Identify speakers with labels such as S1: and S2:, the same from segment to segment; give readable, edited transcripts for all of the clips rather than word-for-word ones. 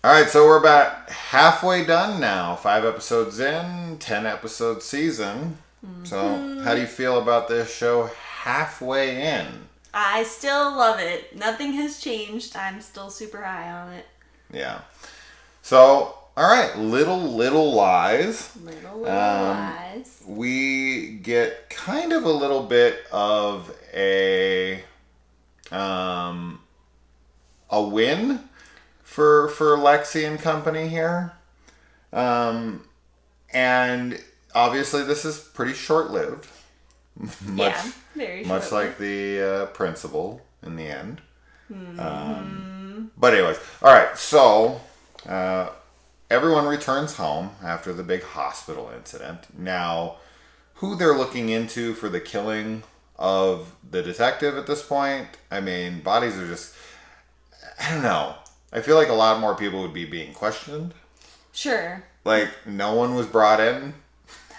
S1: All right, so we're about halfway done now. 5 episodes in, 10 episode season. So, how do you feel about this show halfway in?
S2: I still love it. Nothing has changed. I'm still super high on it.
S1: Yeah. So, all right, Little Lies.
S2: Little Lies.
S1: We get kind of a little bit of a win for Lexi and company here. And obviously this is pretty short-lived.
S2: Very short-lived.
S1: Much like the principal in the end. But anyways, all right, so everyone returns home after the big hospital incident. Now, who they're looking into for the killing of the detective at this point, I mean, bodies are just, I don't know. I feel like a lot more people would be being questioned.
S2: Sure.
S1: Like, no one was brought in.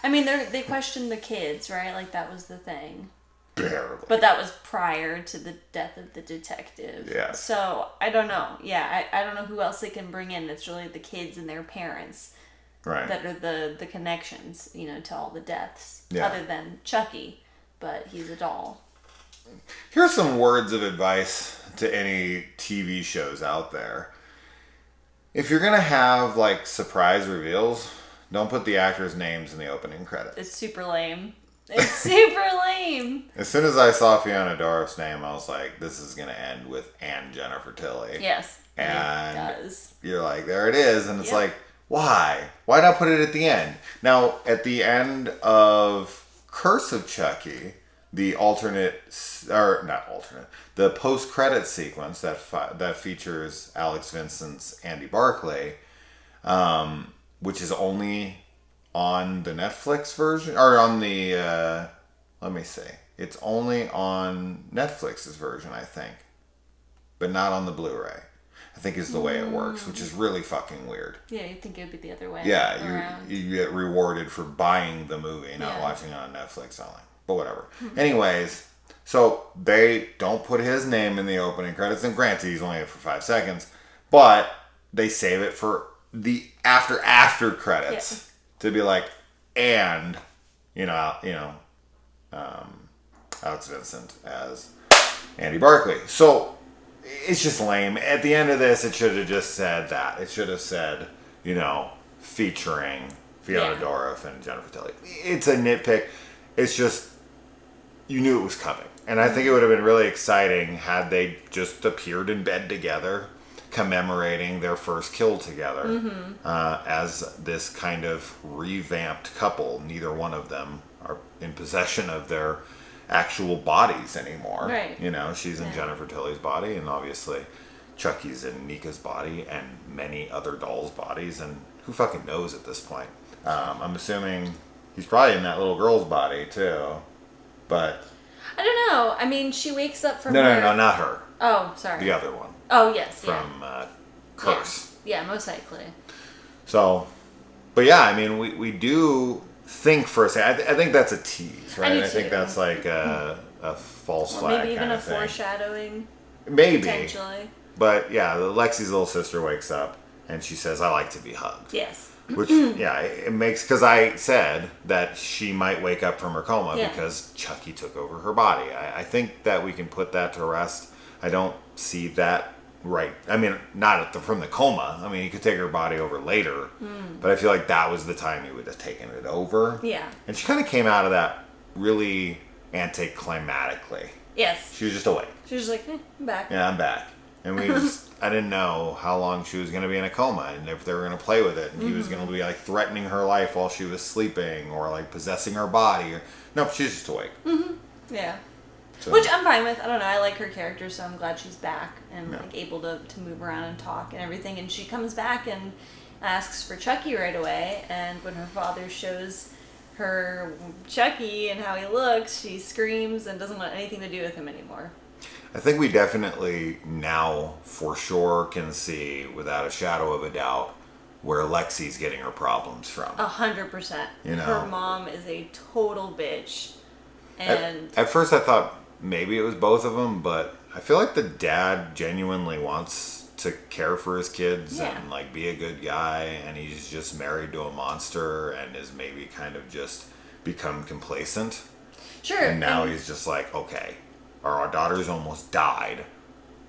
S2: I mean, they questioned the kids, right? Like, that was the thing.
S1: Barely.
S2: But that was prior to the death of the detective.
S1: Yeah.
S2: So, I don't know. Yeah, I don't know who else they can bring in. It's really the kids and their parents.
S1: Right.
S2: That are the connections, to all the deaths.
S1: Yeah.
S2: Other than Chucky. But he's a doll.
S1: Here's some words of advice to any TV shows out there. If you're going to have, like, surprise reveals, don't put the actors' names in the opening credits.
S2: It's super lame. It's super lame.
S1: As soon as I saw Fiona Dorff's name, I was like, this is going to end with and Jennifer Tilly.
S2: Yes.
S1: And
S2: it does.
S1: You're like, there it is. And it's like, why? Why not put it at the end? Now, at the end of Curse of Chucky, the the post-credit sequence that features Alex Vincent's Andy Barclay, which is only on the Netflix version, or on the, let me see, it's only on Netflix's version, I think, but not on the Blu-ray. I think is the way it works, which is really fucking weird.
S2: Yeah, you'd think it would be the other way.
S1: Yeah, you get rewarded for buying the movie, not watching it on Netflix only. But whatever. Anyways, so they don't put his name in the opening credits, and granted, he's only in it for 5 seconds, but they save it for the after credits to be like, and Alex Vincent as Andy Barclay. So it's just lame. At the end of this, it should have just said that. It should have said, featuring Fiona Dorff and Jennifer Tilly. It's a nitpick. It's just, you knew it was coming. And I think it would have been really exciting had they just appeared in bed together, commemorating their first kill together as this kind of revamped couple. Neither one of them are in possession of their actual bodies anymore.
S2: Right.
S1: She's in Jennifer Tilly's body, and obviously Chucky's in Nika's body, and many other dolls' bodies, and who fucking knows at this point. I'm assuming he's probably in that little girl's body too, but
S2: I don't know. I mean, she wakes up from
S1: no, not her.
S2: Oh, sorry.
S1: The other one.
S2: Oh, yes,
S1: from Curse.
S2: Yeah, most likely.
S1: So, but yeah, I mean, we do think for a second. I think that's a tease, right? I think that's like a false flag
S2: maybe even
S1: kind
S2: a
S1: of thing.
S2: Foreshadowing.
S1: Maybe.
S2: Potentially.
S1: But yeah, Lexi's little sister wakes up and she says, "I like to be hugged."
S2: Yes.
S1: Which, it makes, because I said that she might wake up from her coma because Chucky took over her body. I think that we can put that to rest. I don't see that right. I mean, not from the coma. I mean, he could take her body over later. But I feel like that was the time he would have taken it over.
S2: Yeah.
S1: And she kind of came out of that really anticlimactically.
S2: Yes.
S1: She was just awake.
S2: She was like, I'm back.
S1: Yeah, I'm back. And I didn't know how long she was going to be in a coma and if they were going to play with it. And he was going to be like threatening her life while she was sleeping or like possessing her body. Nope, she's just awake.
S2: Yeah.
S1: So.
S2: Which I'm fine with. I don't know. I like her character, so I'm glad she's back and like able to move around and talk and everything. And she comes back and asks for Chucky right away. And when her father shows her Chucky and how he looks, she screams and doesn't want anything to do with him anymore.
S1: I think we definitely now for sure can see without a shadow of a doubt where Lexi's getting her problems from.
S2: 100%. Her mom is a total bitch. And
S1: at first I thought maybe it was both of them, but I feel like the dad genuinely wants to care for his kids
S2: Yeah.
S1: and like be a good guy, and he's just married to a monster and is maybe kind of just become complacent.
S2: Sure.
S1: And now he's just like, okay, our daughter's almost died.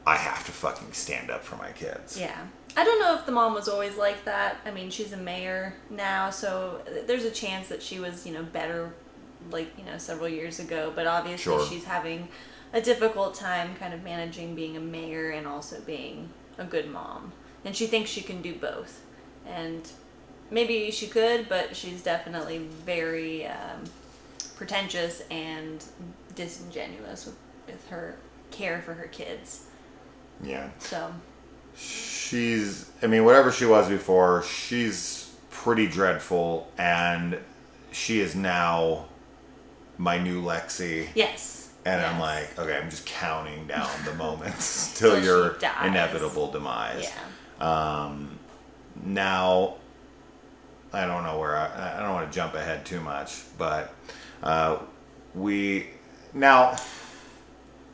S1: I have to fucking stand up for my kids.
S2: Yeah. I don't know if the mom was always like that. I mean, she's a mayor now, so there's a chance that she was, better, several years ago. But obviously
S1: Sure.
S2: she's having a difficult time kind of managing being a mayor and also being a good mom. And she thinks she can do both. And maybe she could, but she's definitely very pretentious and disingenuous with her care for her kids.
S1: Yeah.
S2: So...
S1: whatever she was before, she's pretty dreadful, and she is now my new Lexi.
S2: Yes.
S1: And
S2: yes.
S1: I'm like, okay, I'm just counting down the moments till
S2: Till she
S1: your
S2: dies.
S1: inevitable demise.
S2: Yeah.
S1: Now, I don't know where I don't want to jump ahead too much, but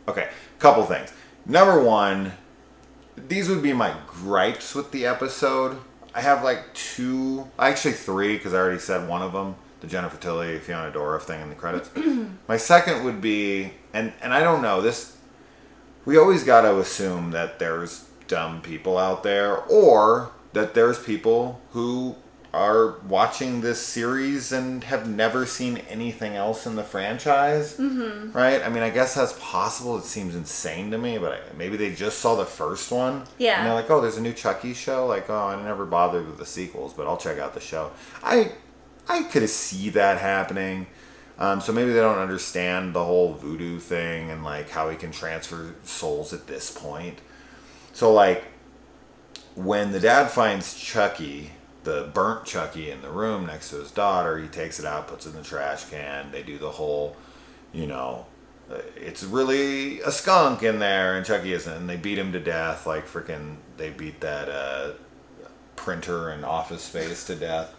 S1: okay, couple things. Number one, these would be my gripes with the episode. I have actually three, because I already said one of them, the Jennifer Tilly, Fiona Dourif thing in the credits. My second would be, and I don't know, we always got to assume that there's dumb people out there, or that there's people who are watching this series and have never seen anything else in the franchise, right? I mean, I guess that's possible. It seems insane to me, but maybe they just saw the first one.
S2: Yeah.
S1: And they're like, oh, there's a new Chucky show. Like, oh, I never bothered with the sequels, but I'll check out the show. I could see that happening. So maybe they don't understand the whole voodoo thing and like how he can transfer souls at this point. So like, when the dad finds Chucky, the burnt Chucky, in the room next to his daughter, he takes it out, puts it in the trash can. They do the whole, it's really a skunk in there, and Chucky isn't. And they beat him to death, like freaking, they beat that printer in Office Space to death.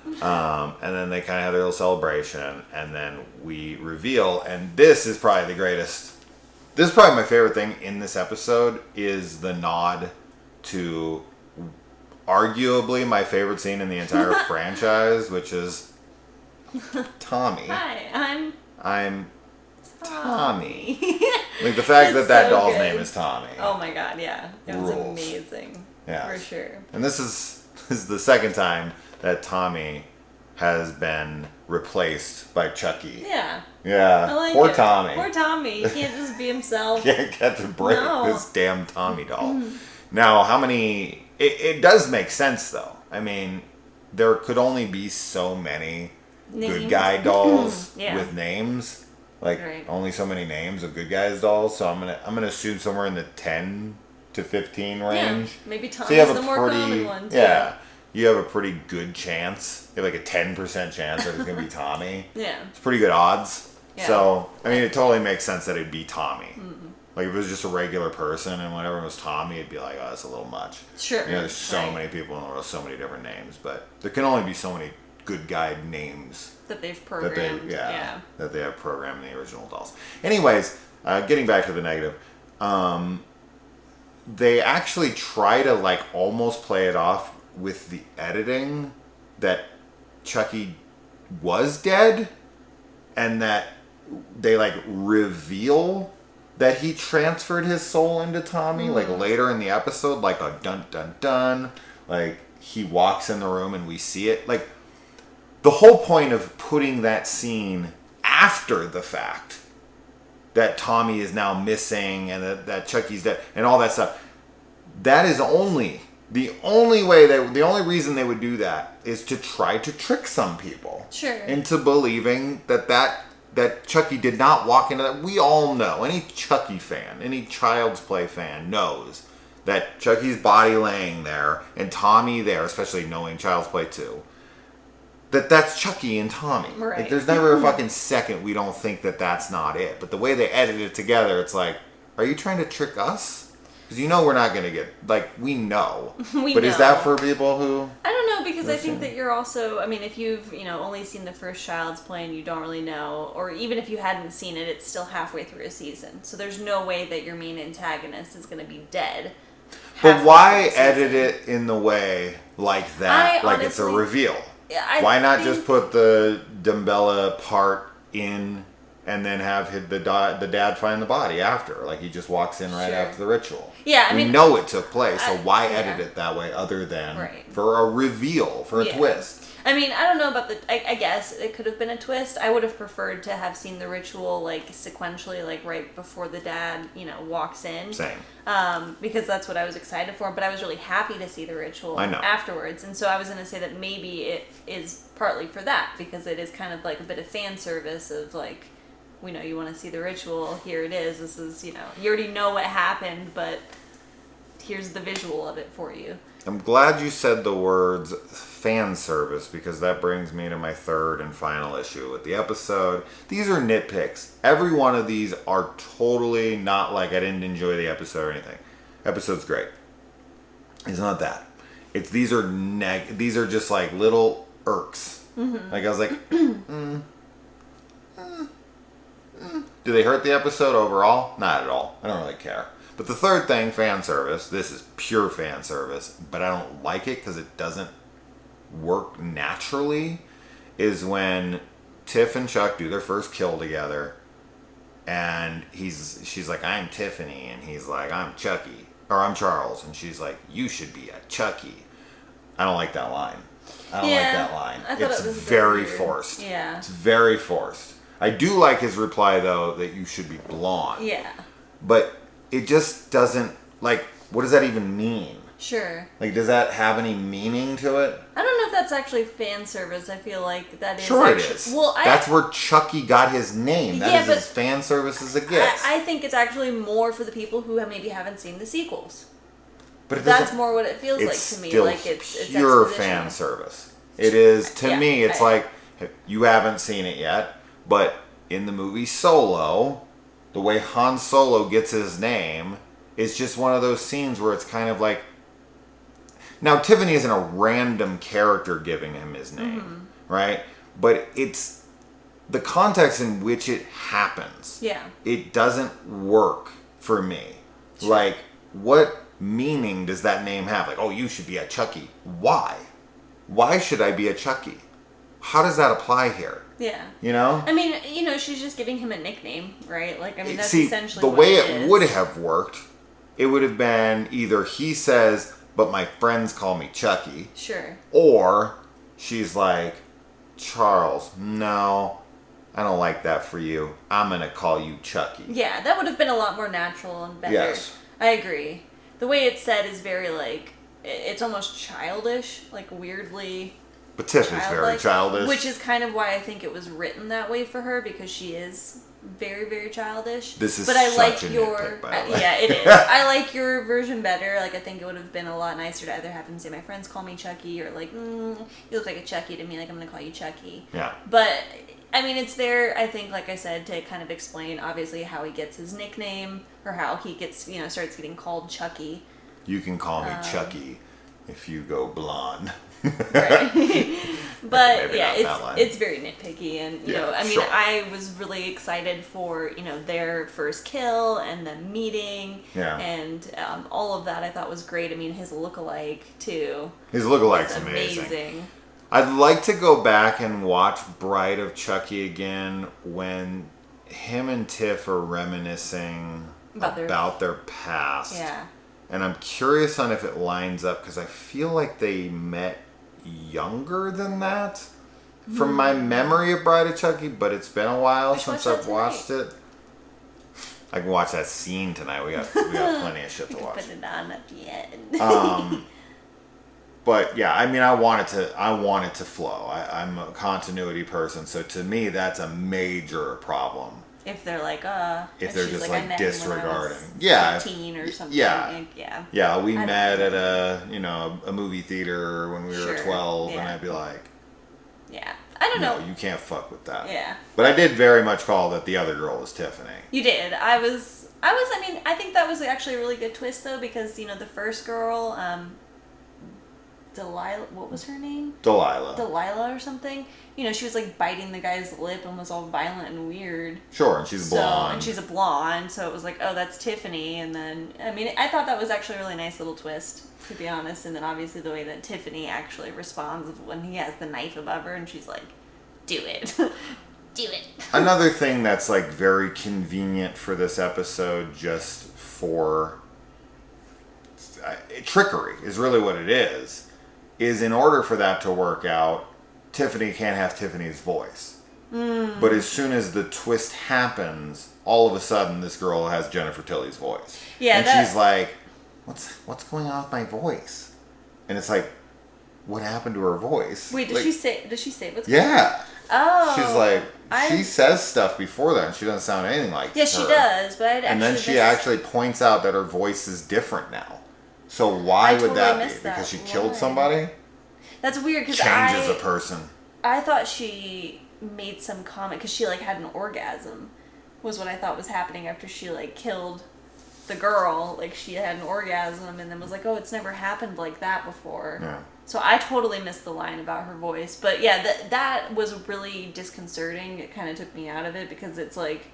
S1: And then they kind of have their little celebration, and then we reveal, and this is probably my favorite thing in this episode, is the nod to arguably my favorite scene in the entire franchise, which is Tommy.
S2: Hi,
S1: I'm Tommy. Like the fact that doll's
S2: good.
S1: name is Tommy.
S2: Oh my god, yeah. It was
S1: Rules.
S2: amazing.
S1: Yeah.
S2: For sure.
S1: And this is the second time that Tommy has been replaced by Chucky.
S2: Yeah.
S1: Yeah.
S2: I like
S1: Poor
S2: it.
S1: Tommy.
S2: Poor Tommy. He can't just be himself.
S1: Can't get to break
S2: No.
S1: this damn Tommy doll. Now, how many... It does make sense, though. I mean, there could only be so many good guy dolls
S2: Yeah.
S1: with names. Like,
S2: Right.
S1: only so many names of good guys dolls. So I'm gonna assume somewhere in the 10 to 15 range.
S2: Yeah. Maybe
S1: So you
S2: Tommy's
S1: have
S2: the
S1: a
S2: more
S1: pretty...
S2: common one, too.
S1: Yeah. You have a pretty good chance. You have like a 10% chance that it's going to be Tommy.
S2: Yeah.
S1: It's pretty good odds.
S2: Yeah.
S1: So, I mean, it totally makes sense that it'd be Tommy. Like, if it was just a regular person and whenever it was Tommy, it'd be like, oh, that's a little much.
S2: Sure.
S1: There's so
S2: Right.
S1: many people in the world, so many different names. But there can only be so many good guy names
S2: That they've
S1: that they,
S2: programmed.
S1: that they have programmed in the original dolls. Anyways, getting back to the negative. They actually try to, like, almost play it off with the editing that Chucky was dead, and that they like reveal that he transferred his soul into Tommy like later in the episode, like a dun dun dun, like he walks in the room and we see it. Like the whole point of putting that scene after the fact that Tommy is now missing and that Chucky's dead and all that stuff, that is the only reason they would do that is to try to trick some people into believing that Chucky did not walk into that. We all know, any Chucky fan, any Child's Play fan knows that Chucky's body laying there and Tommy there, especially knowing Child's Play 2, that's Chucky and Tommy.
S2: Right.
S1: Like, there's never a fucking second we don't think that that's not it. But the way they edit it together, it's like, are you trying to trick us? Because we're not going to get, like, we know. But is that for people who...
S2: I don't know, because I think that you're also, I mean, if you've, only seen the first Child's Play and you don't really know, or even if you hadn't seen it, it's still halfway through a season. So there's no way that your main antagonist is going to be dead.
S1: But why edit it in the way like that? Like it's a reveal. Why not just put the Dumbella part in and then have the dad find the body after? Like he just walks in right after the ritual.
S2: Yeah,
S1: we know it took place, so why edit it that way other than for a reveal, for a twist?
S2: I mean, I don't know about I guess it could have been a twist. I would have preferred to have seen the ritual like sequentially, like right before the dad, walks in.
S1: Same.
S2: Because that's what I was excited for. But I was really happy to see the ritual afterwards. And so I was going to say that maybe it is partly for that, because it is kind of like a bit of fan service of like, we know you want to see the ritual. Here it is. This is, you already know what happened, but here's the visual of it for you.
S1: I'm glad you said the words fan service, because that brings me to my third and final issue with the episode. These are nitpicks. Every one of these are totally not like I didn't enjoy the episode or anything. Episode's great. It's not that. These are just like little irks. Mm-hmm. Like I was like, Do they hurt the episode overall? Not at all. I don't really care. But the third thing, fan service, this is pure fan service, but I don't like it because it doesn't work naturally, is when Tiff and Chuck do their first kill together, and she's like, I'm Tiffany, and he's like, I'm Chucky, or I'm Charles, and she's like, you should be a Chucky. I don't like that line. I don't like that line. It's very forced.
S2: Yeah.
S1: It's very forced. I do like his reply, though, that you should be blonde.
S2: Yeah.
S1: But it just doesn't, like, what does that even mean?
S2: Sure.
S1: Like, does that have any meaning to it?
S2: I don't know if that's actually fan service. I feel like that is
S1: Sure it is. Well, that's where Chucky got his name. That is as fan service as it gets.
S2: I think it's actually more for the people who maybe haven't seen the sequels.
S1: But
S2: that's more what it feels like to me. Like it's
S1: pure fan service. It is, to me, it's like, you haven't seen it yet, but in the movie Solo, the way Han Solo gets his name is just one of those scenes where it's kind of like, now Tiffany isn't a random character giving him his name, right? But it's the context in which it happens.
S2: Yeah.
S1: It doesn't work for me. Sure. Like, what meaning does that name have? Like, oh, you should be a Chucky. Why? Why should I be a Chucky? How does that apply here?
S2: Yeah.
S1: You know?
S2: I mean, she's just giving him a nickname, right? Like, I mean, that's essentially
S1: the way it would have worked, it would have been either he says, but my friends call me Chucky.
S2: Sure.
S1: Or she's like, Charles, no, I don't like that for you. I'm going to call you Chucky.
S2: Yeah, that would have been a lot more natural and better.
S1: Yes.
S2: I agree. The way it's said is very, like, it's almost childish, like, weirdly.
S1: But Tiff is very childish.
S2: Which is kind of why I think it was written that way for her, because she is very, very childish.
S1: This is
S2: but I
S1: such
S2: like
S1: a
S2: your
S1: nitpick, by the way.
S2: Yeah, it is. I like your version better. Like, I think it would have been a lot nicer to either have him say, my friends call me Chucky, or like, you look like a Chucky to me, like I'm going to call you Chucky.
S1: Yeah.
S2: But, I mean, it's there, I think, like I said, to kind of explain, obviously, how he gets his nickname, or how he gets, starts getting called Chucky.
S1: You can call me Chucky if you go blonde.
S2: Right. But yeah, it's very nitpicky, and I was really excited for their first kill and the meeting, and all of that I thought was great. I mean, his lookalike too.
S1: His lookalike's amazing. I'd like to go back and watch Bride of Chucky again when him and Tiff are reminiscing about their past.
S2: Yeah.
S1: And I'm curious on if it lines up, because I feel like they met younger than that from my memory of Bride of Chucky, but it's been a while since I've watched it. I can watch that scene tonight. We got plenty of shit to watch.
S2: Put it on at the end.
S1: But yeah, I mean, I want it to flow. I'm a continuity person, so to me, that's a major problem.
S2: If they're like,
S1: if they're just like disregarding,
S2: 13 or something.
S1: Yeah. We met at a movie theater when we were 12, and I'd be like,
S2: I don't know.
S1: You can't fuck with that.
S2: Yeah.
S1: But I did very much call that the other girl was Tiffany.
S2: You did. I think that was actually a really good twist though, because the first girl, Delilah, what was her name?
S1: Delilah
S2: or something. You know, she was like biting the guy's lip and was all violent and weird.
S1: Sure, and she's blonde.
S2: And she's a blonde, so it was like, oh, that's Tiffany. And then, I mean, I thought that was actually a really nice little twist, to be honest. And then obviously the way that Tiffany actually responds when he has the knife above her and she's like, do it. Do it.
S1: Another thing that's like very convenient for this episode, just for trickery is really what it is in order for that to work out, Tiffany can't have Tiffany's voice. But as soon as the twist happens, all of a sudden this girl has Jennifer Tilly's voice.
S2: Yeah,
S1: and she's like, what's going on with my voice? And it's like, what happened to her voice?
S2: Wait, does she say what's
S1: going on?
S2: Yeah. Oh.
S1: She's like, she says stuff before that and she doesn't sound anything like her.
S2: Yeah, she does, but
S1: and then she actually points out that her voice is different now. So why would that be? Because she killed somebody?
S2: That's weird because
S1: changes a person.
S2: I thought she made some comment because she like had an orgasm was what I thought was happening after she like killed the girl. Like she had an orgasm and then was like, oh, it's never happened like that before.
S1: Yeah.
S2: So I totally missed the line about her voice. But yeah, that was really disconcerting. It kind of took me out of it because it's like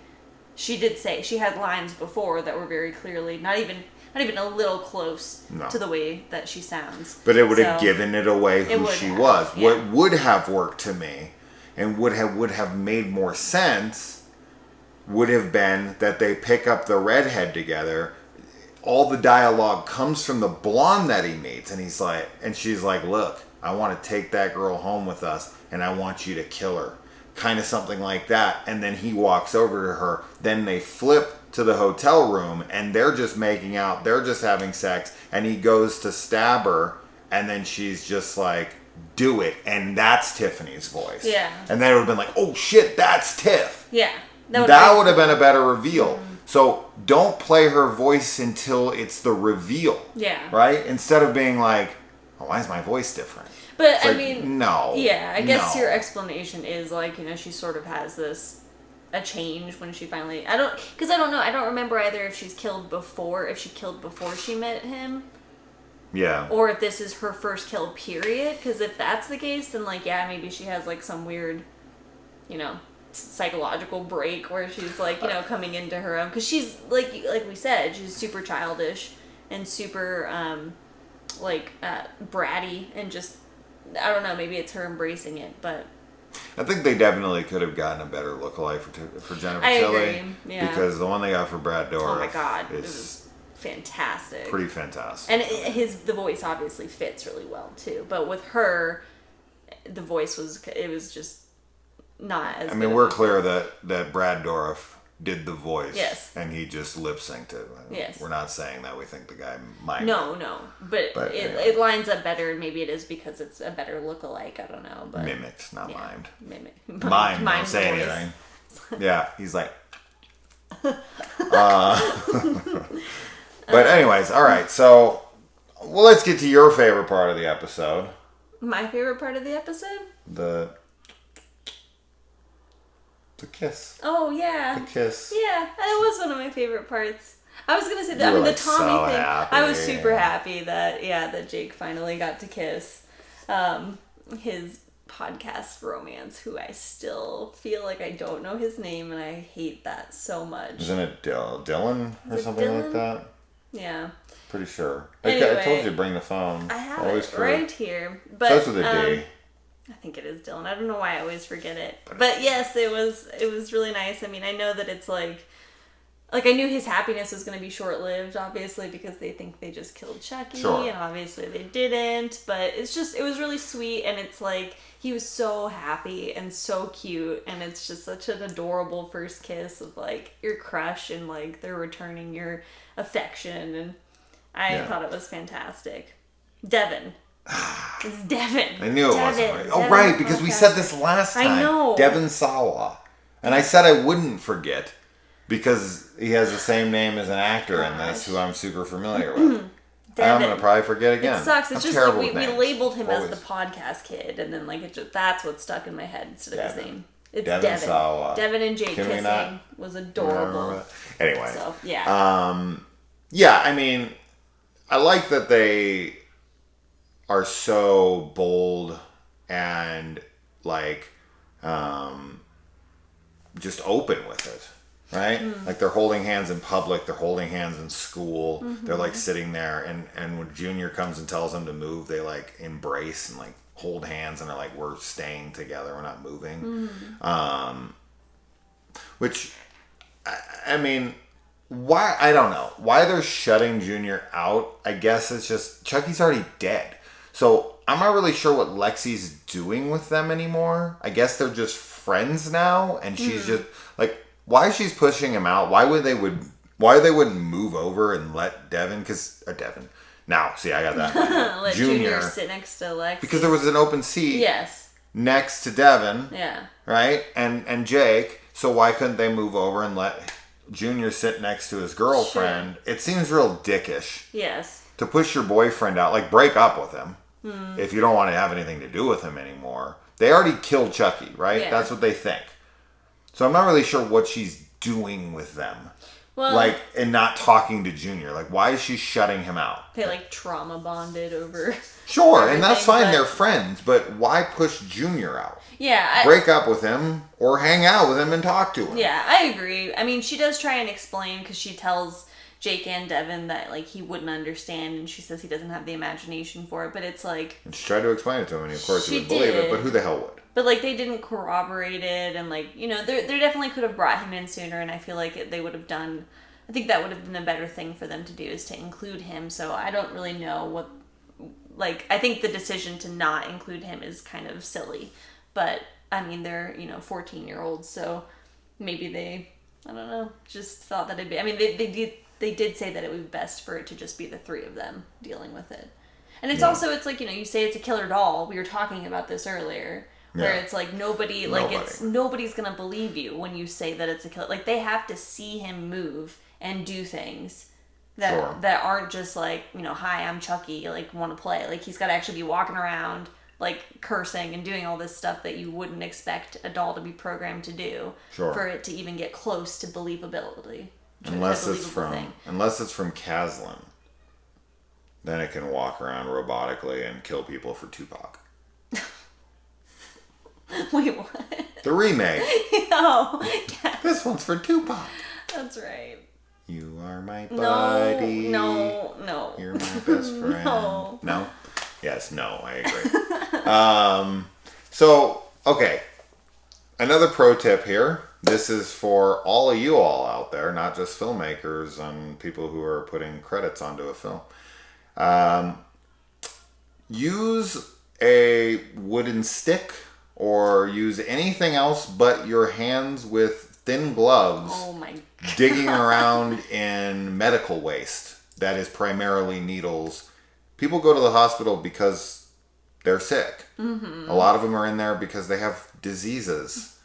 S2: she did say she had lines before that were very clearly not even a little close to the way that she sounds.
S1: But it would have given it away who she was.
S2: Yeah.
S1: What would have worked to me and would have made more sense would have been that they pick up the redhead together. All the dialogue comes from the blonde that he meets, and she's like, look, I want to take that girl home with us and I want you to kill her. Kind of something like that. And then he walks over to her. Then they flip to the hotel room and they're just making out. They're just having sex. And he goes to stab her. And then she's just like, do it. And that's Tiffany's voice.
S2: Yeah.
S1: And then it would have been like, oh shit, that's Tiff.
S2: Yeah.
S1: That would have been a better reveal. So don't play her voice until it's the reveal.
S2: Yeah.
S1: Right? Instead of being like, oh, why is my voice different?
S2: But
S1: it's
S2: I
S1: like,
S2: mean,
S1: no.
S2: Yeah, I guess your explanation is like, you know, she sort of has a change when she finally, because I don't know, I don't remember either if she killed before she met him.
S1: Yeah.
S2: Or if this is her first kill, period. Because if that's the case, then like, yeah, maybe she has like some weird, you know, psychological break where she's like, you know, coming into her own. Because she's like we said, she's super childish and super bratty and just, I don't know, maybe it's her embracing it, but
S1: I think they definitely could have gotten a better lookalike for Jennifer
S2: Tilly.
S1: I
S2: agree. Yeah.
S1: Because the one they got for Brad Dourif,
S2: oh my god, it was fantastic.
S1: Pretty fantastic.
S2: And the voice obviously fits really well too. But with her, the voice was just not as.
S1: I mean, we're clear that Brad Dourif did the voice.
S2: Yes.
S1: And he just lip synced it.
S2: Yes.
S1: We're not saying that we think the guy might.
S2: No. But it lines up better. Maybe it is because it's a better lookalike. I don't know. But
S1: mimicked, not mimed.
S2: Mime.
S1: Don't say anything. Yeah. He's like. But anyways, all right. So, well, let's get to your favorite part of the episode.
S2: My favorite part of the episode?
S1: The kiss.
S2: Oh, yeah.
S1: The kiss.
S2: Yeah, that was one of my favorite parts. I was going to say that. I mean, the Tommy thing.
S1: Happy.
S2: I was super happy that Jake finally got to kiss his podcast romance, who I still feel like I don't know his name, and I hate that so much.
S1: Isn't it Dylan or something like that?
S2: Yeah.
S1: Pretty sure.
S2: Anyway,
S1: I told you to bring the phone.
S2: I have it right here. But,
S1: starts with a D.
S2: I think it is Dylan. I don't know why I always forget it. But yes, it was really nice. I mean, I know that it's like I knew his happiness was going to be short-lived, obviously, because they think they just killed Chucky,
S1: sure.
S2: And obviously they didn't. But it was really sweet, and it's like he was so happy and so cute, and it's just such an adorable first kiss of like your crush and like they're returning your affection, and I thought it was fantastic. Devin. It's Devin.
S1: I knew it wasn't right. Oh, right, because we said this last time.
S2: I know.
S1: Devin Sawa. And I said I wouldn't forget because he has the same name as an actor in this who I'm super familiar with. I'm going to probably forget again.
S2: It sucks. It's just like we labeled him as the podcast kid, and then like that's what stuck in my head instead of his name. It's Devin.
S1: Sawa.
S2: Devin and Jake kissing was adorable.
S1: Anyway.
S2: So, yeah.
S1: Yeah, I mean, I like that they are so bold and like just open with it, right? Like they're holding hands in public, they're holding hands in school, they're like sitting there, and when Junior comes and tells them to move, they like embrace and like hold hands, and they're like, we're staying together, we're not moving. Which I mean, why, I don't know why they're shutting Junior out. I guess it's just Chucky's already dead, so I'm not really sure what Lexi's doing with them anymore. I guess they're just friends now, and she's just like, why she's pushing him out? Why they wouldn't move over and let Devin? Because Devin. Now, see, I got that.
S2: Let Junior sit next to Lexi.
S1: Because there was an open seat.
S2: Yes.
S1: Next to Devin.
S2: Yeah.
S1: Right, and Jake. So why couldn't they move over and let Junior sit next to his girlfriend? Sure. It seems real dickish.
S2: Yes.
S1: To push your boyfriend out, like break up with him if you don't want to have anything to do with him anymore. They already killed Chucky, right? Yeah. That's what they think. So I'm not really sure what she's doing with them. Well, like, and not talking to Junior. Like, why is she shutting him out?
S2: They like trauma bonded over.
S1: Sure, and that's fine. They're friends, but why push Junior out?
S2: Yeah.
S1: Break up with him or hang out with him and talk to him.
S2: Yeah, I agree. I mean, she does try and explain, because she tells Jake and Devin that like he wouldn't understand, and she says he doesn't have the imagination for it, but it's like,
S1: and she tried to explain it to him, and of course he would believe it, but who the hell would?
S2: But like they didn't corroborate it, and like, you know, they definitely could have brought him in sooner, and I feel like they would have done, I think that would have been a better thing for them to do, is to include him. So I don't really know what, like, I think the decision to not include him is kind of silly, but I mean, they're, you know, 14-year-olds, so maybe they, I don't know, just thought that it'd be, I mean, they did say that it would be best for it to just be the three of them dealing with it. And it's also, it's like, you know, you say it's a killer doll. We were talking about this earlier, where it's like nobody's going to believe you when you say that it's a killer. Like, they have to see him move and do things that aren't just like, you know, hi, I'm Chucky, like, want to play. Like, he's got to actually be walking around, like, cursing and doing all this stuff that you wouldn't expect a doll to be programmed to do for it to even get close to believability.
S1: Unless it's from Caslin, then it can walk around robotically and kill people for Tupac.
S2: Wait, what?
S1: The remake.
S2: No.
S1: This one's for Tupac.
S2: That's right.
S1: You are my buddy.
S2: No.
S1: You're my best friend. No? Yes, no, I agree. So, okay. Another pro tip here. This is for all of you all out there, not just filmmakers and people who are putting credits onto a film. Use a wooden stick or use anything else but your hands with thin gloves.
S2: Oh my God.
S1: Digging around in medical waste that is primarily needles. People go to the hospital because they're sick. Mm-hmm. A lot of them are in there because they have diseases.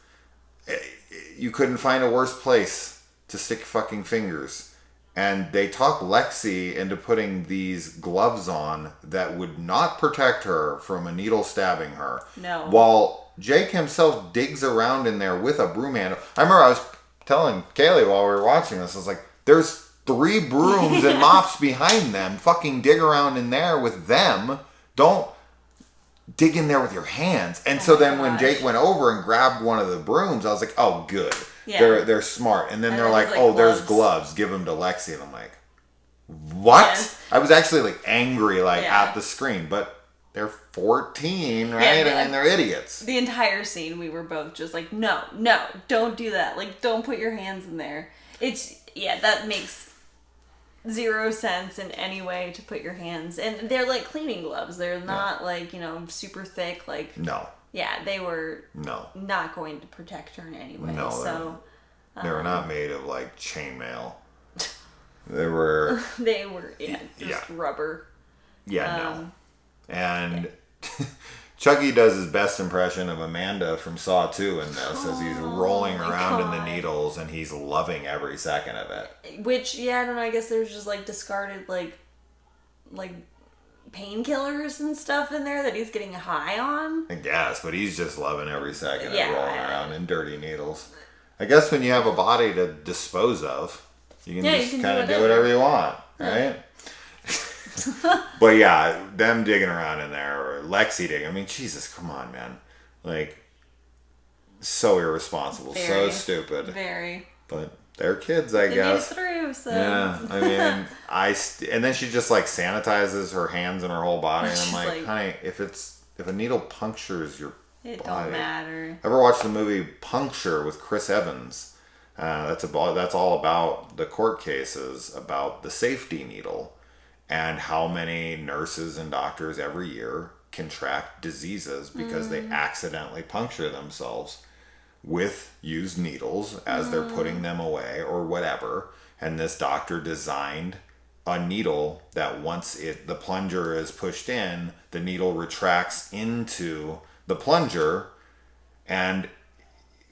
S1: You couldn't find a worse place to stick fucking fingers. And they talk Lexi into putting these gloves on that would not protect her from a needle stabbing her.
S2: No.
S1: While Jake himself digs around in there with a broom handle. I remember I was telling Kaylee while we were watching this, I was like, there's 3 brooms and mops behind them. Fucking dig around in there with them. Don't dig in there with your hands. And so then when Jake went over and grabbed one of the brooms, I was like, oh, good. Yeah. They're smart. And then they're like, oh, there's gloves. Give them to Lexi. And I'm like, what? Yes. I was actually like angry at the screen. But they're 14, right? I mean, they're idiots.
S2: The entire scene, we were both just like, no, don't do that. Like, don't put your hands in there. That makes 0 sense in any way to put your hands. And they're like cleaning gloves. They're not like, you know, super thick. Like,
S1: no.
S2: Yeah, they were not going to protect her in any way.
S1: No,
S2: so
S1: they were not made of like chainmail. They were
S2: just rubber.
S1: Yeah, no. And Chucky does his best impression of Amanda from Saw 2 in this, as he's rolling around in the needles and he's loving every second of it.
S2: Which, I don't know, I guess there's just like discarded like painkillers and stuff in there that he's getting high on.
S1: I guess, but he's just loving every second of rolling around in dirty needles. I guess when you have a body to dispose of, you can just kind of do whatever you want, right? But yeah, them digging around in there, or Lexi digging. I mean, Jesus, come on, man. Like, so irresponsible, so stupid.
S2: Very.
S1: But they're kids, I guess.
S2: They made it through, so.
S1: Yeah, I mean, and then she just like sanitizes her hands and her whole body, and I'm like, honey, if a needle punctures your
S2: it
S1: body,
S2: don't matter.
S1: Ever watched the movie Puncture with Chris Evans? That's all about the court cases about the safety needle and how many nurses and doctors every year contract diseases because they accidentally puncture themselves with used needles as they're putting them away or whatever. And this doctor designed a needle that once the plunger is pushed in, the needle retracts into the plunger and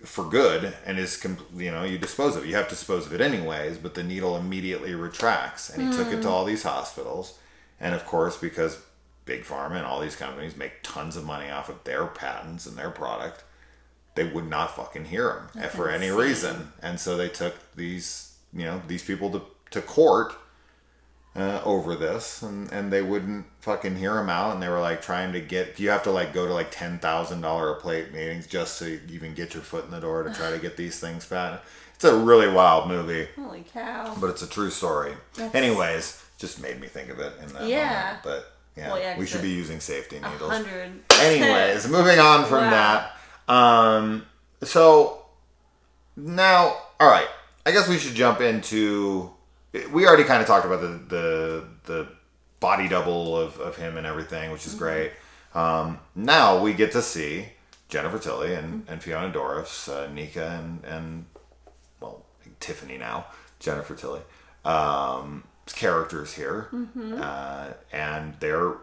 S1: for good, and is you dispose of it. You have to dispose of it anyways, but the needle immediately retracts. And he took it to all these hospitals, and of course, because Big Pharma and all these companies make tons of money off of their patents and their product, they would not fucking hear him for any reason. And so they took these people to court over this, and they wouldn't fucking hear him out, and they were like trying to get, you have to like go to like $10,000 a plate meetings just to even get your foot in the door to try to get these things fat. It's a really wild movie.
S2: Holy cow.
S1: But it's a true story. Anyways, just made me think of it in that moment. But we should be using safety needles.
S2: 100%.
S1: Anyways, moving on from that. So now, all right, I guess we should jump into, we already kind of talked about the body double of him and everything, which is great. Now we get to see Jennifer Tilly and Fiona Dorff's Nika and Tiffany now, Jennifer Tilly, characters here. And they're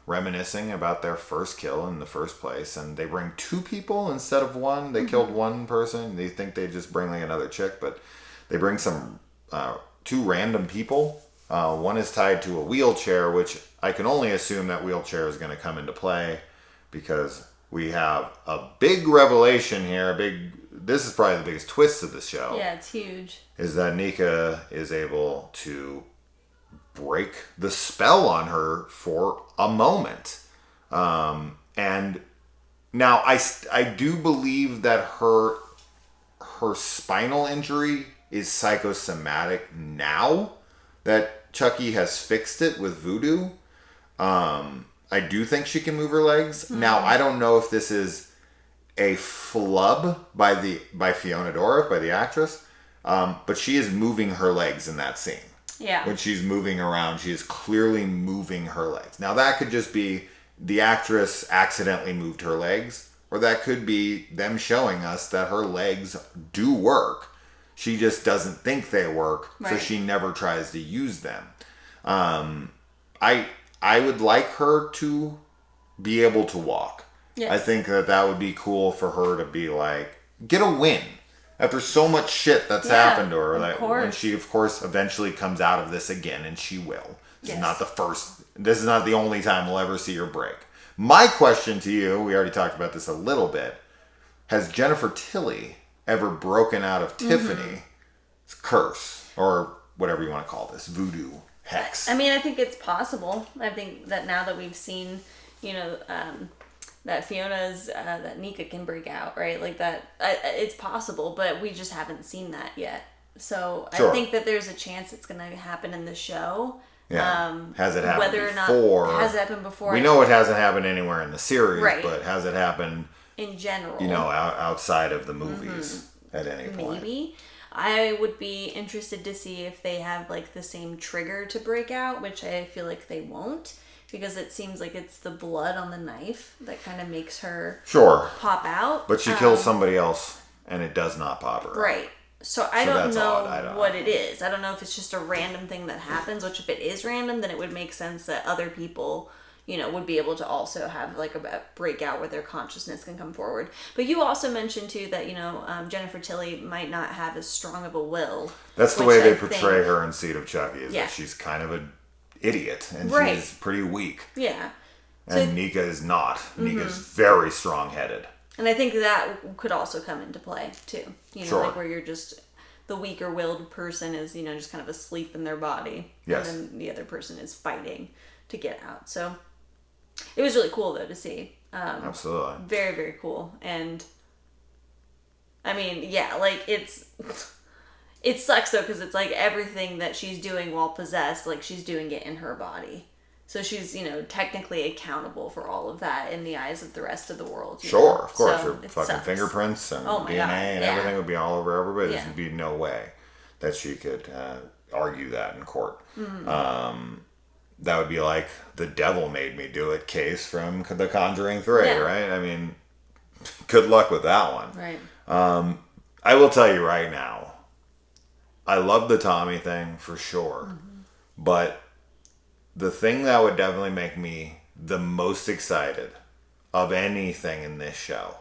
S1: reminiscing about their first kill in the first place, and they bring two people instead of one. They killed one person. They think they just bring like another chick, but they bring some two random people. One is tied to a wheelchair, which I can only assume that wheelchair is going to come into play because we have a big revelation here. This is probably the biggest twist of the show.
S2: Yeah, it's huge. Is
S1: that Nika is able to break the spell on her for a moment. And now I do believe that her spinal injury is psychosomatic now that Chucky has fixed it with voodoo. I do think she can move her legs. Now, I don't know if this is a flub by Fiona Dorff, by the actress, but she is moving her legs in that scene.
S2: Yeah.
S1: When she's moving around, she is clearly moving her legs. Now, that could just be the actress accidentally moved her legs, or that could be them showing us that her legs do work. She just doesn't think they work, so she never tries to use them. I would like her to be able to walk. Yes. I think that would be cool for her to be like, get a win. After so much shit that's happened to her, when she, of course, eventually comes out of this again, and she will. This is not the only time we'll ever see her break. My question to you, we already talked about this a little bit, has Jennifer Tilly ever broken out of Tiffany's curse, or whatever you want to call this, voodoo, hex?
S2: I mean, I think it's possible. I think that now that we've seen, that Fiona's, that Nika can break out, right? Like that, it's possible, but we just haven't seen that yet. So I think that there's a chance it's going to happen in the show.
S1: Yeah. Has it happened
S2: whether
S1: before?
S2: Or not, has it happened before?
S1: We know it hasn't happened anywhere in the series,
S2: right.
S1: But has it happened
S2: in general?
S1: Outside of the movies at any point?
S2: Maybe. I would be interested to see if they have like the same trigger to break out, which I feel like they won't. Because it seems like it's the blood on the knife that kind of makes her pop out.
S1: But she kills somebody else, and it does not pop her out.
S2: Right. So I don't know what it is. I don't know if it's just a random thing that happens, which if it is random, then it would make sense that other people, would be able to also have like a breakout where their consciousness can come forward. But you also mentioned too that, Jennifer Tilly might not have as strong of a will.
S1: That's the way they portray her in Seed of Chucky, is that she's kind of an idiot, and she's pretty weak.
S2: Yeah.
S1: And Nika is not. Nika's very strong-headed.
S2: And I think that could also come into play, too. Like where you're just the weaker-willed person is, just kind of asleep in their body.
S1: Yes.
S2: And then the other person is fighting to get out. So it was really cool, though, to see.
S1: Absolutely.
S2: Very, very cool. And, I mean, yeah, like, it sucks, though, because it's, like, everything that she's doing while possessed, like, she's doing it in her body. So she's, technically accountable for all of that in the eyes of the rest of the world.
S1: Sure, of course.
S2: So
S1: her fucking fingerprints and DNA and
S2: yeah.
S1: everything would be all over everybody.
S2: Yeah.
S1: There'd be no way that she could argue that in court. Mm-hmm. That would be like the devil made me do it case from The Conjuring 3, right? I mean, good luck with that one.
S2: Right.
S1: I will tell you right now, I love the Tommy thing for sure. Mm-hmm. But the thing that would definitely make me the most excited of anything in this show,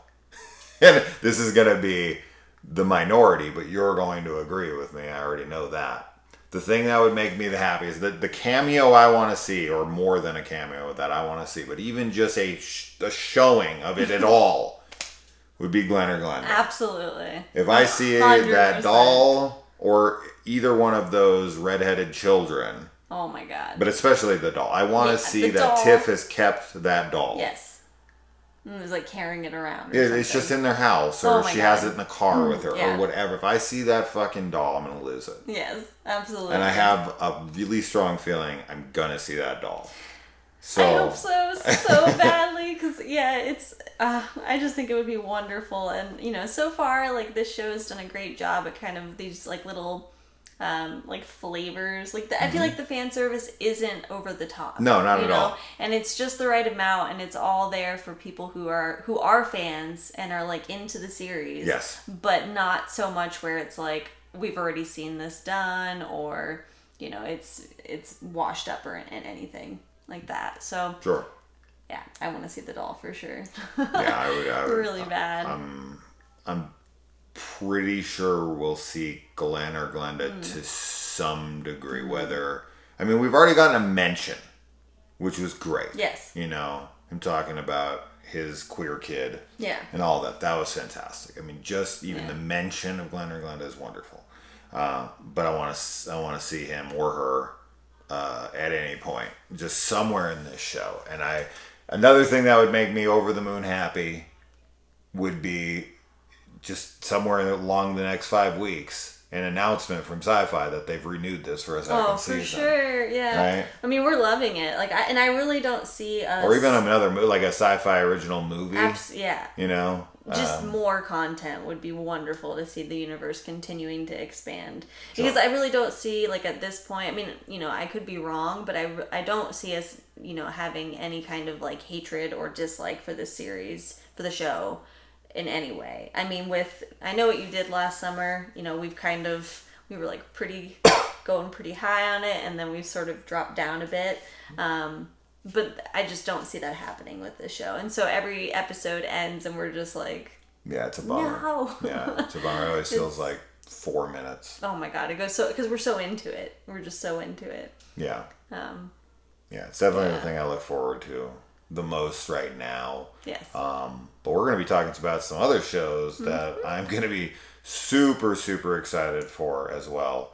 S1: and this is going to be the minority, but you're going to agree with me, I already know that. The thing that would make me the happiest, the cameo I want to see, or more than a cameo that I want to see, but even just a showing of it at all, would be Glenn or Glenda.
S2: Absolutely.
S1: If I see
S2: 100%.
S1: that doll, or either one of those redheaded children...
S2: Oh my god.
S1: But especially the doll. I want to see that
S2: doll.
S1: Tiff has kept that doll.
S2: Yes. And it was like carrying it around.
S1: It's just in their house, or she has it in the car with her, or whatever. If I see that fucking doll, I'm going to lose it.
S2: Yes, absolutely.
S1: And I have a really strong feeling I'm going to see that doll. So
S2: I hope so badly, because it's I just think it would be wonderful. And so far, like, this show has done a great job at kind of these like little like flavors. Like, I feel like the fan service isn't over the top.
S1: No, not at all.
S2: And it's just the right amount, and it's all there for people who are fans and are like into the series.
S1: Yes.
S2: But not so much where it's like, we've already seen this done, or it's washed up or in anything like that. So
S1: sure.
S2: Yeah, I want to see the doll for sure.
S1: Yeah, I would
S2: really bad.
S1: I'm pretty sure we'll see Glenn or Glenda to some degree. Whether, I mean, we've already gotten a mention, which was great.
S2: Yes.
S1: Him talking about his queer kid.
S2: Yeah.
S1: And all that. That was fantastic. I mean, just even the mention of Glenn or Glenda is wonderful. But I want to see him or her at any point, just somewhere in this show. And another thing that would make me over the moon happy would be just somewhere along the next 5 weeks, an announcement from Sci-Fi that they've renewed this for a second season.
S2: Oh, for sure, yeah.
S1: Right?
S2: I mean, we're loving it. Like, I really don't see us...
S1: Or even another movie, like a Sci-Fi original movie.
S2: Yeah. Just more content would be wonderful to see the universe continuing to expand. Because I really don't see, like, at this point, I mean, I could be wrong, but I don't see us, having any kind of, like, hatred or dislike for this series, for the show, in any way. I mean, I Know What You Did Last Summer, we were like going pretty high on it, and then we've sort of dropped down a bit. But I just don't see that happening with this show. And so every episode ends and we're just like,
S1: yeah, it's a bummer.
S2: No.
S1: Yeah, it's a bummer. It always feels like 4 minutes.
S2: Oh my God. It goes because we're so into it. We're just so into it.
S1: Yeah. Yeah, it's definitely the thing I look forward to the most right now.
S2: Yes.
S1: But we're going to be talking about some other shows that I'm going to be super, super excited for as well.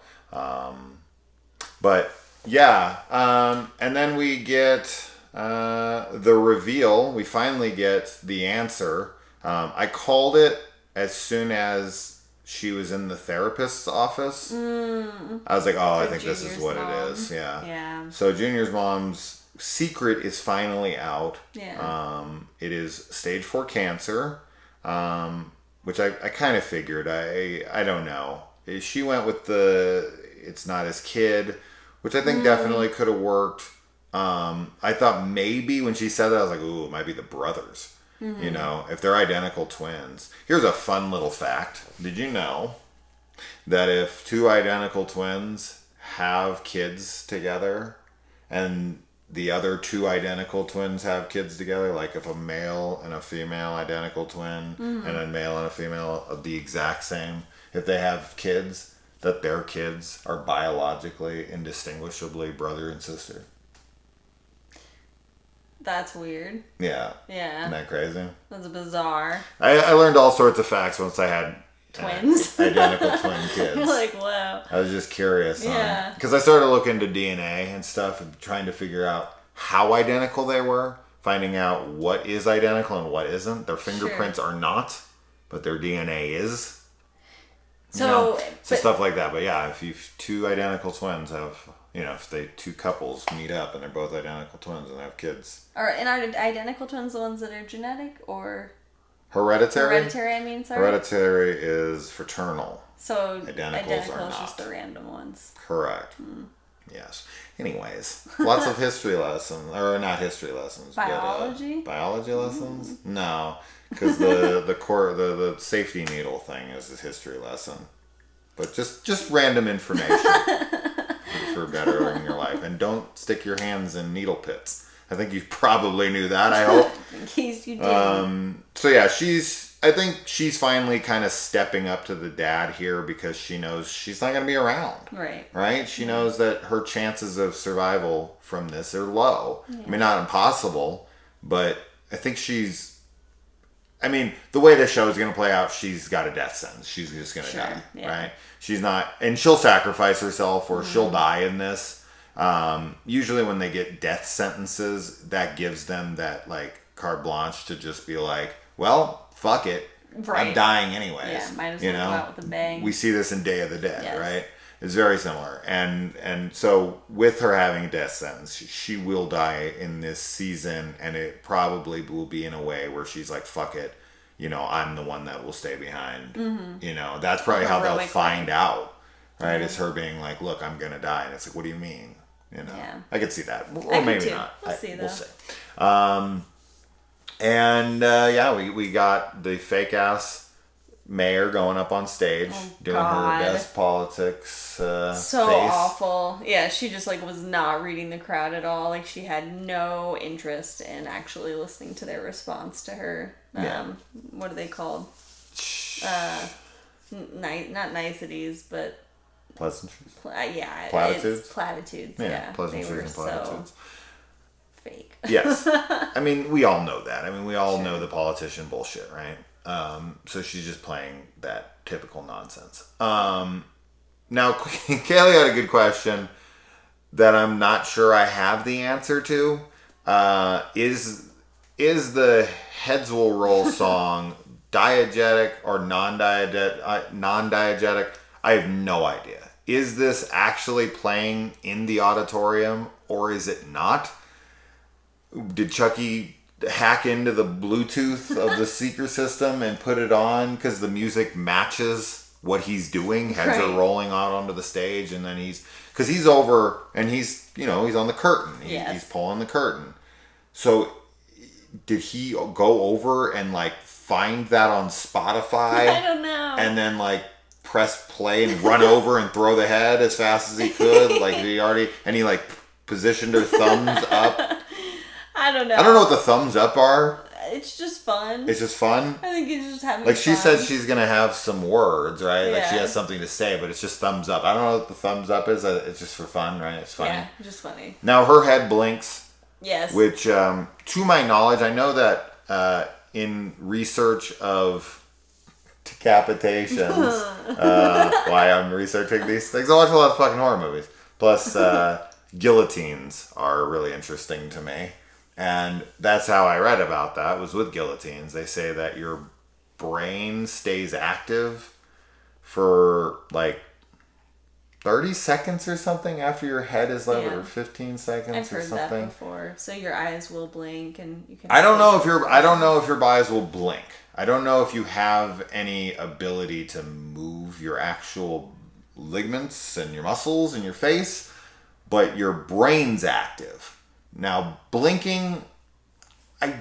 S1: But yeah, and then we get the reveal. We finally get the answer. I called it as soon as she was in the therapist's office. I was like, oh, I think this is what it is. Yeah. So Junior's mom's secret is finally out.
S2: Yeah.
S1: It is stage 4 cancer, which I kind of figured. I don't know. She went with it's not his kid, which I think definitely could have worked. I thought maybe when she said that, I was like, ooh, it might be the brothers. If they're identical twins. Here's a fun little fact. Did you know that if 2 identical twins have kids together and the other 2 identical twins have kids together, like if a male and a female identical twin and a male and a female of the exact same, if they have kids, that their kids are biologically indistinguishably brother and sister?
S2: That's weird.
S1: Yeah.
S2: Yeah.
S1: Isn't that crazy?
S2: That's bizarre.
S1: I learned all sorts of facts once I had
S2: twins.
S1: Identical twin kids.
S2: You're like, whoa.
S1: I was just curious.
S2: Yeah.
S1: Because I started looking into DNA and stuff and trying to figure out how identical they were, finding out what is identical and what isn't. Their fingerprints are not, but their DNA is.
S2: So,
S1: stuff like that. But yeah, if you two identical twins have, if two couples meet up and they're both identical twins and they have kids.
S2: Are identical twins the ones that are genetic or
S1: hereditary?
S2: Hereditary, I mean, sorry.
S1: Hereditary is fraternal.
S2: So
S1: identical
S2: is
S1: not.
S2: just the random ones.
S1: Correct. Yes. Anyways, lots of history lessons, or not history lessons.
S2: Biology.
S1: But, biology lessons? No, because the safety needle thing is a history lesson, but just random information for bettering your life, and don't stick your hands in needle pits. I think you probably knew that. I hope.
S2: In case you did.
S1: So yeah, I think she's finally kind of stepping up to the dad here because she knows she's not going to be around.
S2: Right.
S1: Right? She knows that her chances of survival from this are low. Yeah. I mean, not impossible, but I think the way the show is going to play out, she's got a death sentence. She's just going to die. Yeah. Right? She's not, and she'll sacrifice herself or she'll die in this. Usually when they get death sentences, that gives them that like carte blanche to just be like, well, fuck it. Right. I'm dying anyways.
S2: Yeah, might as well go out with a bang.
S1: We see this in Day of the Dead, right? It's very similar. And so with her having a death sentence, she will die in this season, and it probably will be in a way where she's like, fuck it. I'm the one that will stay behind. Mm-hmm. That's probably how they'll find out, right? It's her being like, look, I'm going to die. And it's like, what do you mean?
S2: Yeah.
S1: I could see that. Or maybe not.
S2: We'll see, though.
S1: We'll see. And we got the fake ass mayor going up on stage doing her best politics. So face.
S2: Awful. Yeah, she just was not reading the crowd at all. Like she had no interest in actually listening to their response to her. What are they called? Not niceties, but
S1: pleasantries.
S2: Platitudes. It's platitudes. Yeah,
S1: pleasantries and platitudes.
S2: So fake.
S1: Yes. I mean, we all know that. I mean, we all know the politician bullshit, right? So she's just playing that typical nonsense. Now, Kaylee had a good question that I'm not sure I have the answer to. Is the Heads Will Roll song diegetic or non-diegetic? I have no idea. Is this actually playing in the auditorium or is it not? Did Chucky hack into the Bluetooth of the speaker system and put it on because the music matches what he's doing? Heads are rolling out onto the stage, and then he's over and he's on the curtain. He's pulling the curtain. So did he go over and find that on Spotify?
S2: I don't know.
S1: And then press play and run over and throw the head as fast as he could? He positioned her thumbs up.
S2: I don't know.
S1: I don't know what the thumbs up are.
S2: It's just fun.
S1: It's just fun?
S2: I think it's just having fun.
S1: She said she's going to have some words, right? Yeah. She has something to say, but it's just thumbs up. I don't know what the thumbs up is. It's just for fun, right? It's funny.
S2: Yeah, just funny.
S1: Now, her head blinks.
S2: Yes.
S1: Which, to my knowledge, I know that in research of decapitations, why I'm researching these things, I watch a lot of fucking horror movies. Plus, guillotines are really interesting to me. And that's how I read about that, was with guillotines. They say that your brain stays active for 30 seconds or something after your head is leveled, or 15 seconds or something. I've heard that
S2: before. So your eyes will blink and you can...
S1: I don't know if your eyes will blink. I don't know if you have any ability to move your actual ligaments and your muscles in your face, but your brain's active. Now, blinking, I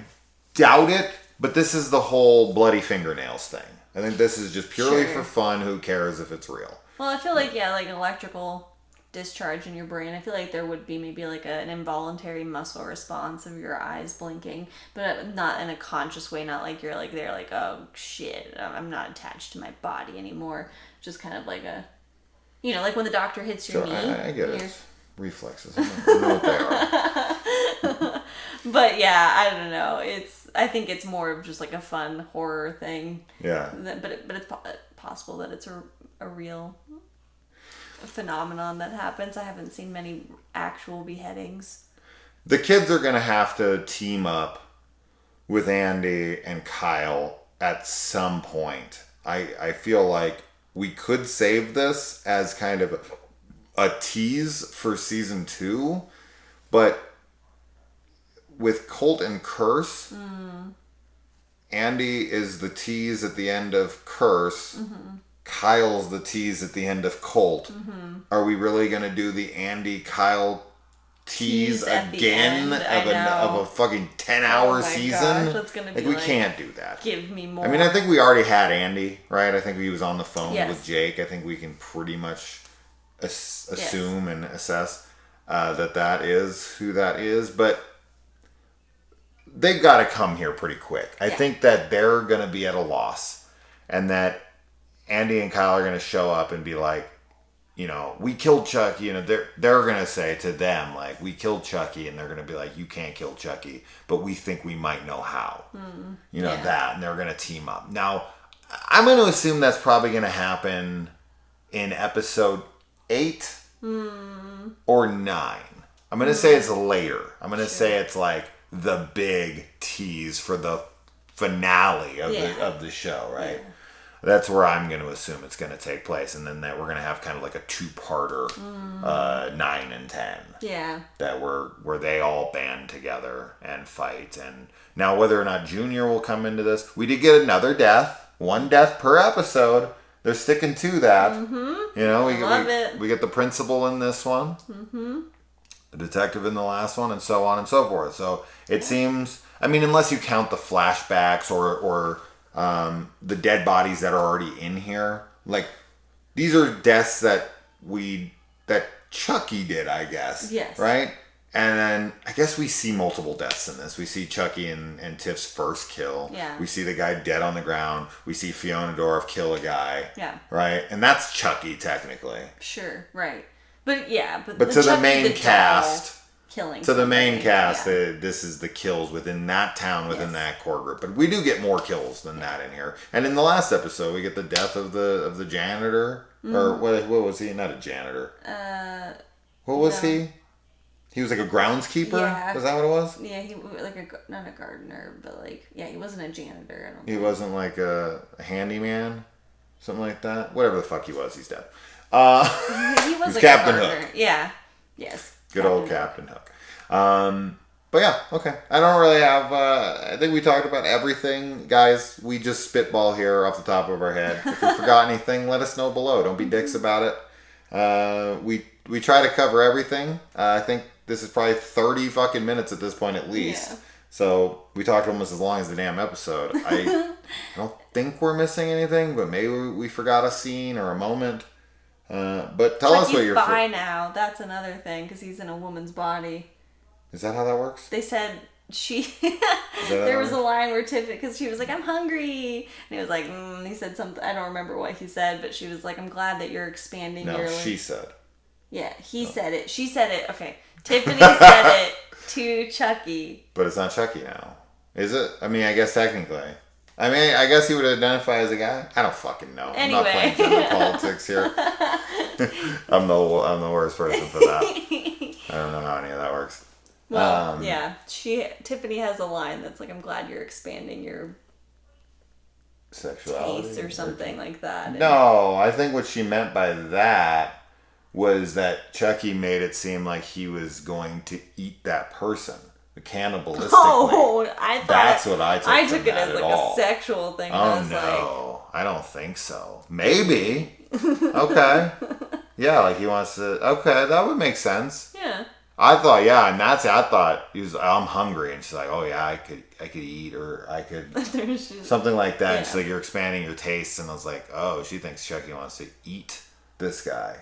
S1: doubt it, but this is the whole bloody fingernails thing. I think this is just purely for fun. Who cares if it's real?
S2: Well, I feel like electrical discharge in your brain. I feel like there would be maybe an involuntary muscle response of your eyes blinking, but not in a conscious way. Not like you're there oh shit, I'm not attached to my body anymore. Just kind of like a, when the doctor hits your knee.
S1: I get it. Reflexes. I don't know what they are.
S2: But yeah, I don't know. I think it's more of just a fun horror thing.
S1: Yeah.
S2: But it's possible that it's a real phenomenon that happens. I haven't seen many actual beheadings.
S1: The kids are going to have to team up with Andy and Kyle at some point. I feel like we could save this as kind of a tease for season 2, but with Colt and Curse, Andy is the tease at the end of Curse. Kyle's the tease at the end of Colt. Are we really going to do the Andy Kyle tease again of a fucking 10-hour season?
S2: Gosh, that's gonna be
S1: we can't do that.
S2: Give me more.
S1: I mean, I think we already had Andy, right? I think he was on the phone with Jake. I think we can pretty much assume and assess that is who that is, but they've got to come here pretty quick. I think that they're going to be at a loss, and that Andy and Kyle are going to show up and be like, we killed Chucky. They're going to say to them, like, we killed Chucky, and they're going to be like, you can't kill Chucky, but we think we might know how. That, and they're going to team up. Now, I'm going to assume that's probably going to happen in episode 8 or 9. I'm going to say it's later. I'm going to say it's like the big tease for the finale of the show, right? Yeah. That's where I'm going to assume it's going to take place, and then that we're going to have kind of like a 2-parter, 9 and 10.
S2: Yeah.
S1: That where they all band together and fight. And now whether or not Junior will come into this, we did get another death, 1 death per episode. They're sticking to that. We get the principal in this one, the detective in the last one, and so on and so forth. So it seems, I mean, unless you count the flashbacks or the dead bodies that are already in here, like these are deaths that Chucky did, I guess.
S2: Yes.
S1: Right? And then I guess we see multiple deaths in this. We see Chucky and Tiff's first kill.
S2: Yeah.
S1: We see the guy dead on the ground. We see Fiona Dorff kill a guy.
S2: Yeah.
S1: Right? And that's Chucky, technically.
S2: Sure, right. But yeah,
S1: but to the main cast,
S2: killing
S1: to the main cast, this is the kills within that town, within that core group. But we do get more kills than that in here. And in the last episode, we get the death of the janitor, or what was he? Not a janitor. What was he? He was like a groundskeeper.
S2: Yeah.
S1: Was that what it was?
S2: Yeah, he like not a gardener, but like he wasn't a janitor. I don't.
S1: He wasn't like a handyman, something like that. Whatever the fuck he was, he's dead. He was like Captain Hook.
S2: Yeah. Yes.
S1: Good old Captain Hook. But yeah, okay. I don't really have. I think we talked about everything, guys. We just spitball here off the top of our head. If we forgot anything, let us know below. Don't be dicks about it. We try to cover everything. I think this is probably 30 fucking minutes at this point at least. Yeah. So we talked almost as long as the damn episode. I don't think we're missing anything, but maybe we forgot a scene or a moment. But tell us what you're.
S2: Bi now. That's another thing because he's in a woman's body.
S1: Is that how that works?
S2: They said there was a line where Tiffany, because she was like, "I'm hungry," and he was like, he said something. I don't remember what he said, but she was like, "I'm glad that you're expanding your."
S1: No, she said.
S2: Yeah, he said it. She said it. Okay, Tiffany said it to Chucky.
S1: But it's not Chucky now, is it? I mean, I guess technically. I mean, I guess he would identify as a guy. I don't fucking know.
S2: Anyway.
S1: I'm not playing gender politics here. I'm the worst person for that. I don't know how any of that works.
S2: Well, yeah, Tiffany has a line that's like, "I'm glad you're expanding your
S1: sexuality
S2: taste," or something like that.
S1: No, I think what she meant by that was that Chucky made it seem like he was going to eat that person. Cannibalistically.
S2: Oh, I thought
S1: that's what I took.
S2: I took it as like a sexual thing.
S1: Oh I don't think so. Maybe. Okay. Yeah, like he wants to. Okay, that would make sense.
S2: Yeah.
S1: I thought, yeah, and that's it. I thought he was. I'm hungry, and she's like, oh yeah, I could eat, or I could something like that. Yeah. And she's like, you're expanding your tastes, and I was like, oh, she thinks Chucky wants to eat this guy,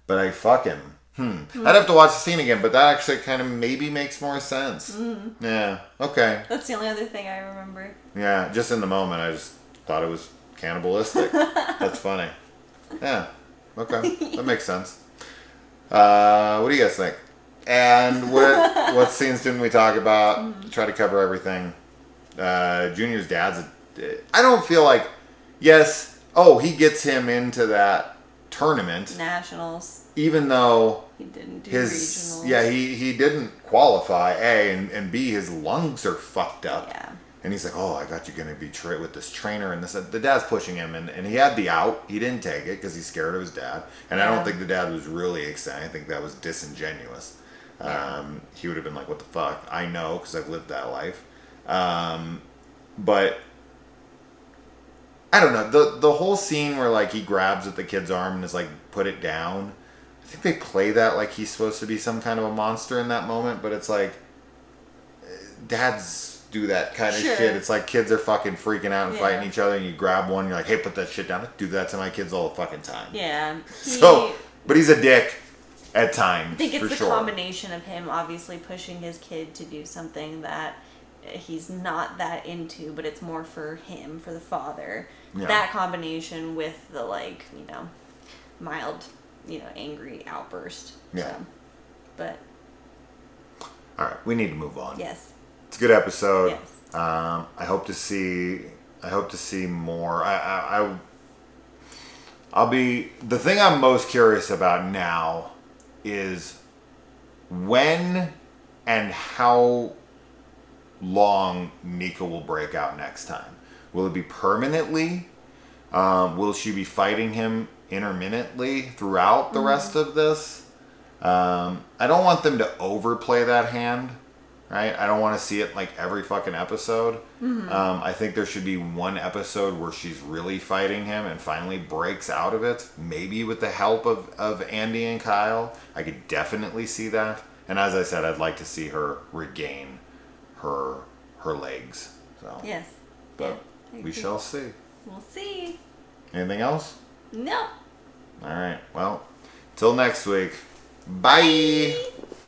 S1: but I fuck him. I'd have to watch the scene again, but that actually kind of maybe makes more sense. Yeah. Okay.
S2: That's the only other thing I remember.
S1: Yeah, just in the moment, I just thought it was cannibalistic. That's funny. Yeah. Okay. That makes sense. What do you guys think? And what scenes didn't we talk about? Try to cover everything. Junior's dad's. I don't feel like. Yes, oh, he gets him into that tournament.
S2: Nationals.
S1: Even though
S2: he didn't do
S1: his
S2: regionals.
S1: Yeah, he didn't qualify, A, and B, his lungs are fucked up.
S2: Yeah.
S1: And he's like, oh, I got you going to be with this trainer. And this, the dad's pushing him. And he had the out. He didn't take it because he's scared of his dad. And I don't think the dad was really excited. I think that was disingenuous.
S2: Yeah.
S1: He would have been like, what the fuck? I know because I've lived that life. But I don't know. The whole scene where like he grabs at the kid's arm and is like, put it down. I think they play that like he's supposed to be some kind of a monster in that moment. But it's like, dads do that kind of shit. It's like kids are fucking freaking out and fighting each other, and you grab one, you're like, hey, put that shit down. I do that to my kids all the fucking time.
S2: Yeah.
S1: But he's a dick at times.
S2: I think it's
S1: for
S2: the
S1: sure.
S2: combination of him obviously pushing his kid to do something that he's not that into, but it's more for him, for the father. Yeah. That combination with the like, mild, angry outburst.
S1: Yeah.
S2: So, but.
S1: All right, we need to move on.
S2: Yes.
S1: It's a good episode.
S2: Yes.
S1: I hope to see more. I'll be the thing I'm most curious about now is when and how long Nika will break out next time. Will it be permanently? Will she be fighting him intermittently throughout the rest of this? I don't want them to overplay that hand. Right? I don't want to see it like every fucking episode. Mm-hmm. I think there should be one episode where she's really fighting him and finally breaks out of it. Maybe with the help of Andy and Kyle. I could definitely see that. And as I said, I'd like to see her regain her legs. So
S2: yes.
S1: But we shall see.
S2: We'll see.
S1: Anything else?
S2: No.
S1: All right. Well, till next week. Bye.